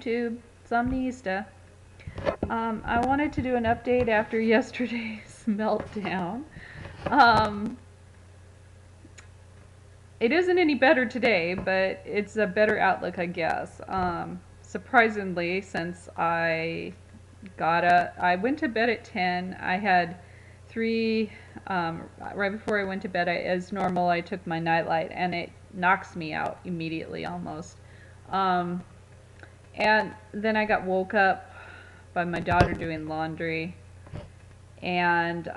YouTube. It's Omni-Ista. I wanted to do an update after yesterday's meltdown. Um, it isn't any better today, but it's a better outlook, I guess. Surprisingly, since I went to bed at 10. I had three, right before I went to bed, as normal, I took my nightlight, and it knocks me out immediately almost. Um, and then I got woke up by my daughter doing laundry, and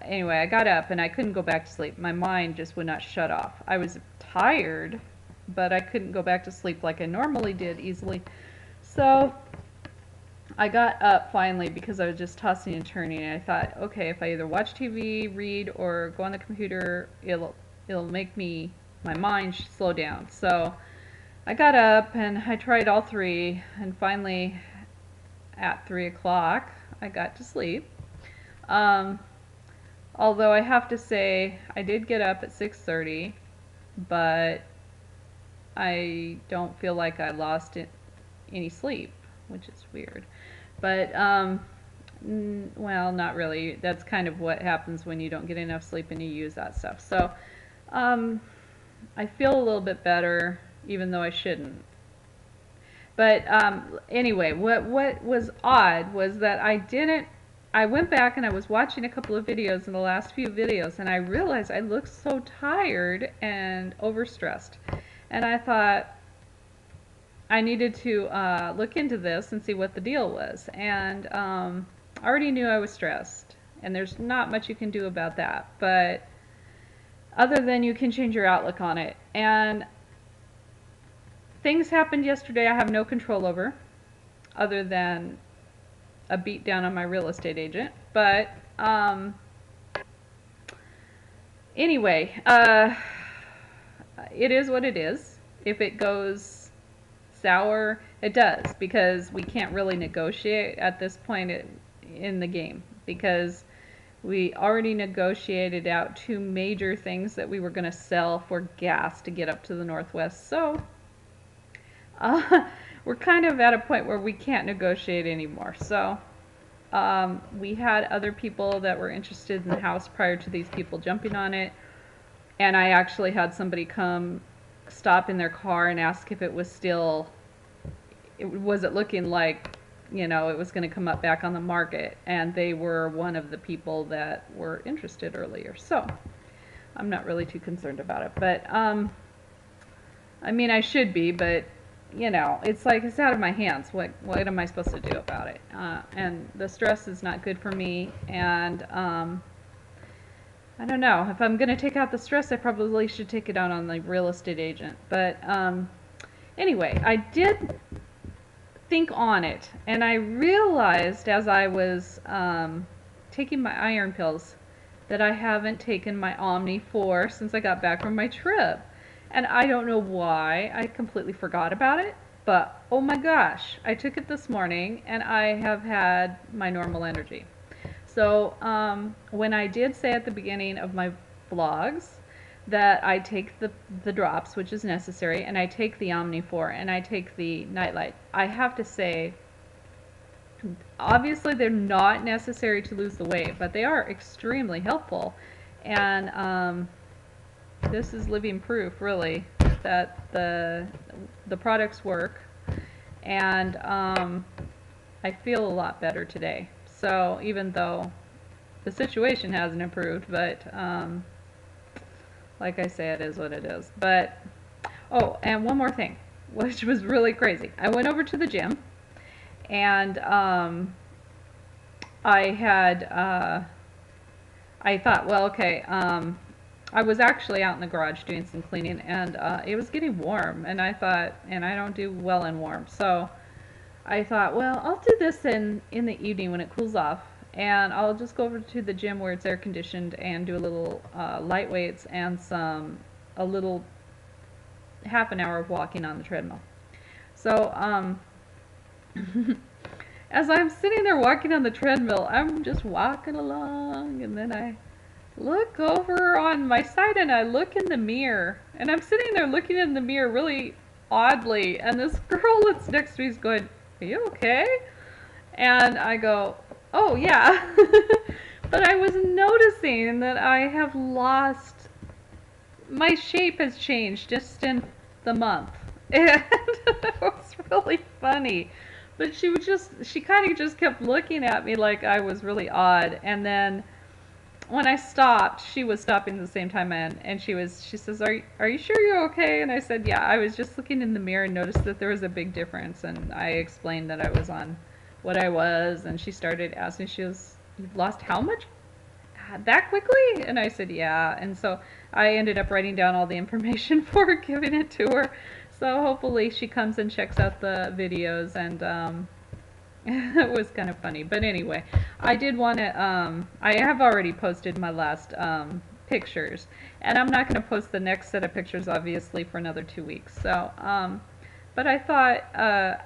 anyway, I got up and I couldn't go back to sleep. My mind just would not shut off. I was tired, but I couldn't go back to sleep like I normally did easily. So I got up finally because I was just tossing and turning, and I thought, okay, if I either watch TV, read, or go on the computer, it'll make my mind slow down. So I got up and I tried all three, and finally at 3 o'clock I got to sleep. Although I have to say I did get up at 6:30, but I don't feel like I lost any sleep, which is weird. But well, not really. That's kind of what happens when you don't get enough sleep and you use that stuff. So I feel a little bit better, even though I shouldn't. But anyway, what was odd was that I went back and I was watching a couple of videos in the last few videos, and I realized I looked so tired and overstressed. And I thought I needed to look into this and see what the deal was. And I already knew I was stressed, and there's not much you can do about that. But other than you can change your outlook on it. And things happened yesterday I have no control over, other than a beat down on my real estate agent. But anyway, it is what it is. If it goes sour, it does, because we can't really negotiate at this point in the game, because we already negotiated out two major things that we were going to sell for gas to get up to the Northwest. So we're kind of at a point where we can't negotiate anymore. So we had other people that were interested in the house prior to these people jumping on it, and I actually had somebody come stop in their car and ask if it was still, was it looking like, you know, it was going to come up back on the market, and they were one of the people that were interested earlier. So I'm not really too concerned about it, but I mean, I should be, but you know, it's like it's out of my hands. What am I supposed to do about it? And the stress is not good for me, and I don't know. If I'm going to take out the stress, I probably should take it out on the real estate agent. But anyway, I did think on it, and I realized as I was taking my iron pills that I haven't taken my Omni-4 since I got back from my trip. And I don't know why. I completely forgot about it. But oh my gosh, I took it this morning and I have had my normal energy. So when I did say at the beginning of my vlogs that I take the drops, which is necessary, and I take the Omni-4 and I take the nightlight, I have to say, obviously they're not necessary to lose the weight, but they are extremely helpful. And this is living proof, really, that the products work, and I feel a lot better today. So even though the situation hasn't improved, but like I say, it is what it is. But oh, and one more thing, which was really crazy. I went over to the gym, and I thought, well, okay, I was actually out in the garage doing some cleaning, and it was getting warm, and I thought, and I don't do well in warm, so I thought, well, I'll do this in the evening when it cools off, and I'll just go over to the gym where it's air conditioned and do a little light weights and a little half an hour of walking on the treadmill. So as I'm sitting there walking on the treadmill, I'm just walking along, and then I look over on my side and I look in the mirror, and I'm sitting there looking in the mirror really oddly, and this girl that's next to me is going, "Are you okay?" And I go, "Oh yeah." But I was noticing that I have lost, my shape has changed just in the month. And it was really funny. But she kind of just kept looking at me like I was really odd. And then when I stopped, she was stopping at the same time, and she says, are you sure you're okay? And I said, yeah, I was just looking in the mirror and noticed that there was a big difference. And I explained that I was on what I was, and she started asking, she was, "You've lost how much that quickly?" And I said, yeah. And so I ended up writing down all the information for her, giving it to her. So hopefully she comes and checks out the videos, and it was kind of funny. But anyway, I did want to, I have already posted my last pictures, and I'm not going to post the next set of pictures, obviously, for another 2 weeks. So, but I thought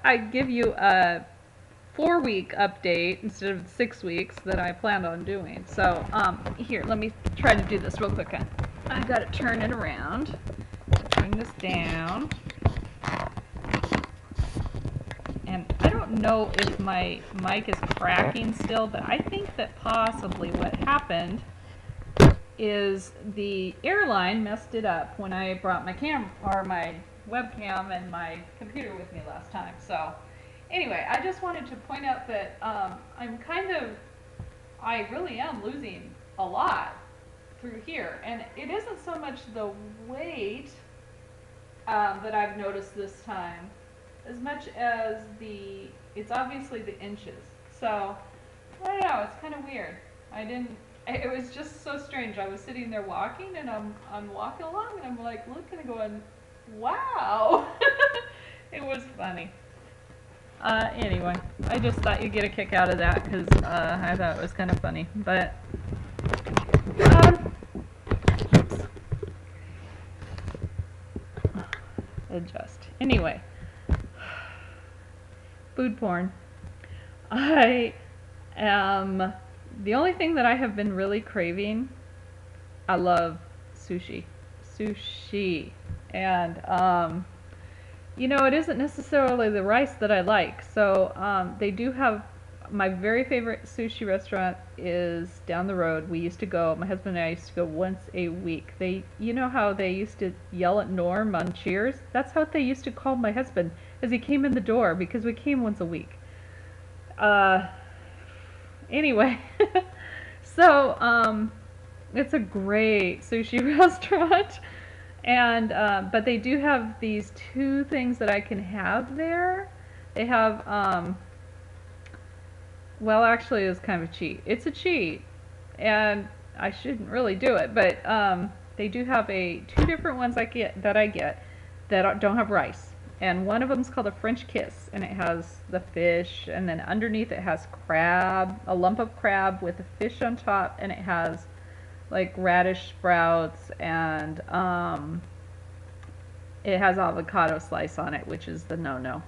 I'd give you a 4-week update instead of 6 weeks that I planned on doing. So, here, let me try to do this real quick. I got to turn it around, bring this down. And I don't know if my mic is cracking still, but I think that possibly what happened is the airline messed it up when I brought my my webcam and my computer with me last time. So anyway, I just wanted to point out that I really am losing a lot through here, and it isn't so much the weight that I've noticed this time, as much as it's obviously the inches. So, I don't know, it's kind of weird. It was just so strange. I was sitting there walking, and I'm walking along, and I'm like looking and going, wow. It was funny. Anyway, I just thought you'd get a kick out of that, because I thought it was kind of funny. But, oops. Adjust. Anyway. Food porn. The only thing that I have been really craving, I love sushi. Sushi. And, you know, it isn't necessarily the rice that I like. So, they do have, my very favorite sushi restaurant is down the road. We used to go, my husband and I used to go once a week. You know how they used to yell at Norm on Cheers? That's how they used to call my husband as he came in the door, because we came once a week. Anyway, so, it's a great sushi restaurant. And, but they do have these 2 things that I can have there. They have, well, actually, it's kind of a cheat. It's a cheat, and I shouldn't really do it, but they do have 2 different ones that I get that don't have rice. And one of them is called a French kiss, and it has the fish, and then underneath it has crab, a lump of crab with a fish on top, and it has like radish sprouts, and it has avocado slice on it, which is the no-no.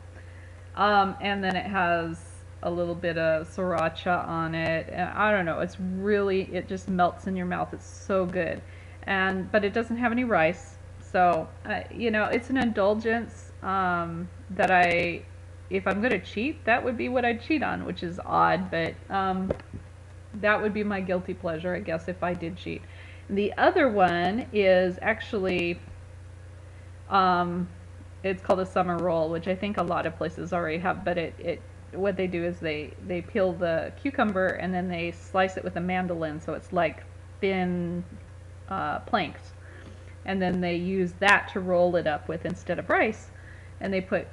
And then it has a little bit of sriracha on it, and I don't know, it's really, it just melts in your mouth. It's so good. But it doesn't have any rice, so you know, it's an indulgence that if I'm gonna cheat, that would be what I'd cheat on, which is odd, but that would be my guilty pleasure, I guess, if I did cheat. The other one is actually it's called a summer roll, which I think a lot of places already have, but what they do is they peel the cucumber and then they slice it with a mandolin, so it's like thin planks, and then they use that to roll it up with instead of rice, and they put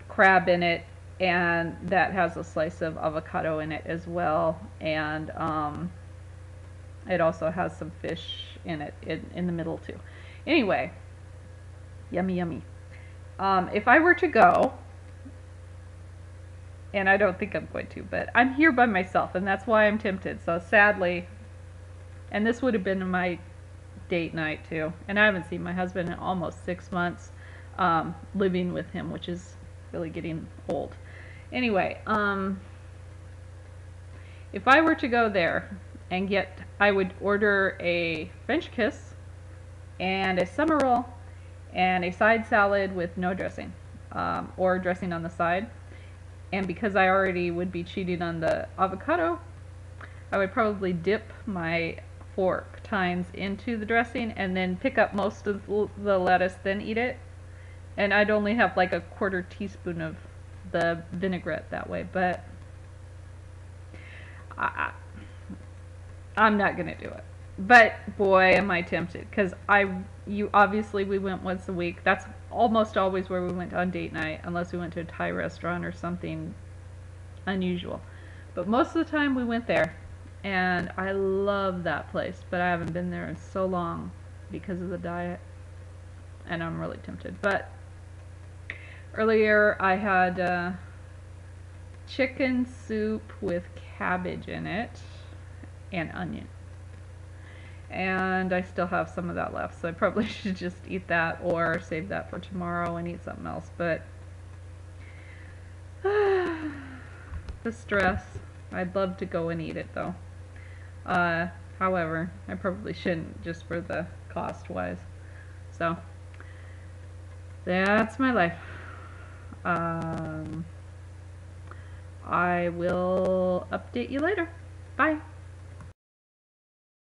crab in it, and that has a slice of avocado in it as well, and it also has some fish in it in the middle too. Anyway, yummy, yummy. If I were to go, and I don't think I'm going to, but I'm here by myself, and that's why I'm tempted. So sadly, and this would have been my date night too, and I haven't seen my husband in almost 6 months, living with him, which is really getting old. Anyway, if I were to go there and I would order a French kiss and a summer roll and a side salad with no dressing. or dressing on the side. And because I already would be cheating on the avocado, I would probably dip my fork tines into the dressing and then pick up most of the lettuce, then eat it. And I'd only have like a quarter teaspoon of the vinaigrette that way, but I, I'm not gonna do it. But boy, am I tempted, because you obviously we went once a week. That's almost always where we went on date night, unless we went to a Thai restaurant or something unusual. But most of the time we went there, and I love that place. But I haven't been there in so long because of the diet, and I'm really tempted. But earlier I had chicken soup with cabbage in it and onion. And I still have some of that left, so I probably should just eat that or save that for tomorrow and eat something else. But the stress. I'd love to go and eat it though. However, I probably shouldn't, just for the cost wise. So that's my life. I will update you later. Bye.